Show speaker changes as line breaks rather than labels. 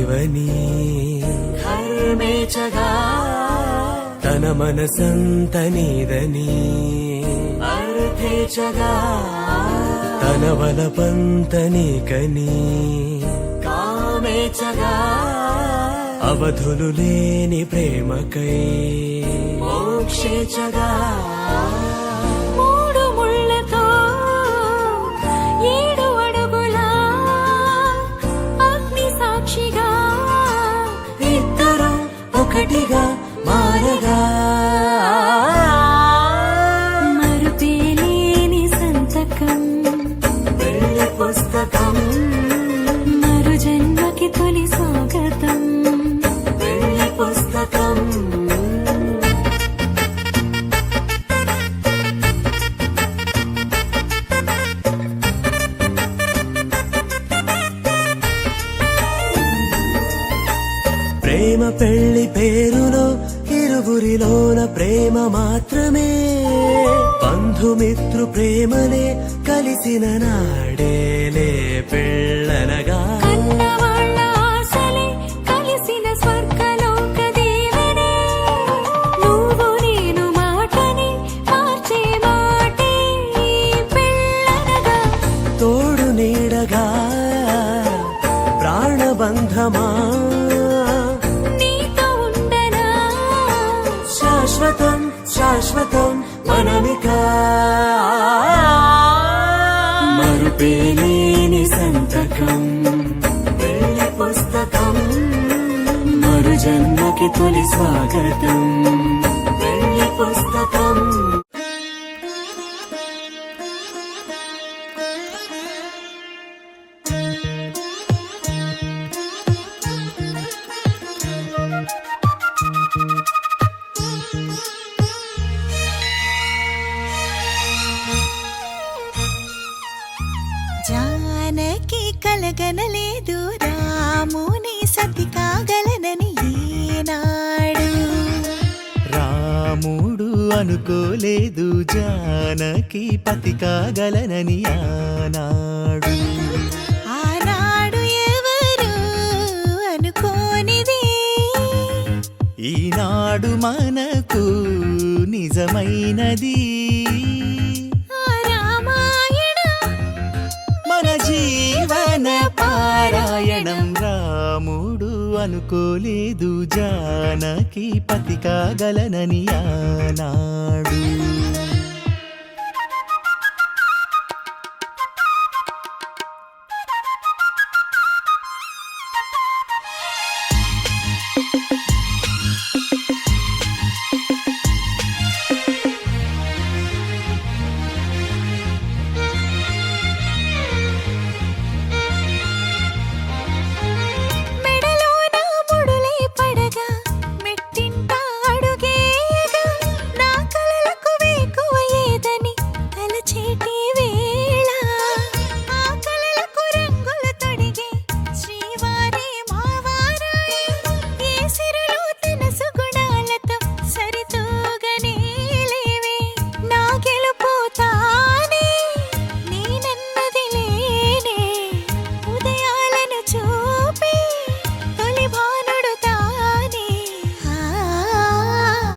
జీవని
ధర్మేచగా
తన మనసంత నీదని
అర్థేచగా
తన వలపంత నీకని
కామేచగా
అవధులు లేని ప్రేమకై
మోక్షేచగా
మూడు ముళ్ళతో 7 అడుగుల అగ్ని సాక్షిగా
ఇద్దరు ఒకటిగా మారగా
మరుపేలేని సంతకం
పెళ్లి పుస్తకం
మరు జన్మకి తొలి స్వాగతం
పెళ్లి పుస్తకం
ప్రేమ పెళ్లి పేరులో ఇరువురిలోన ప్రేమ మాత్రమే బంధుమిత్రు ప్రేమలే కలిసిన నాడేలే పెళ్ళనగా
కన్నవాళ్ళ ఆశలే కలిసిన స్వర్గలోక దీవెనే నువ్వు నేను మాటని మార్చే మాటే పెళ్ళనగా
తోడు నీడగా ప్రాణబంధమా
నీతో ఉండనా
శాశ్వతం శాశ్వతం మనమిక మరుపేలేని సంతకం
పెళ్లి పుస్తకం
మరు జన్మకి తొలి స్వాగతం
పెళ్లి పుస్తకం
జానకి కలగనలేదు రాముని సతి కాగలనని ఈనాడు
రాముడు అనుకోలేదు జానకి పతి కాగలనని ఆనాడు
ఆనాడు ఎవరు అనుకోనిది
ఈనాడు మనకు నిజమైనది
ఆ రామాయణం
మన జీవన పారాయణం రాముడు అనుకోలేదు జానకి పతి కాగలనని ఆనాడు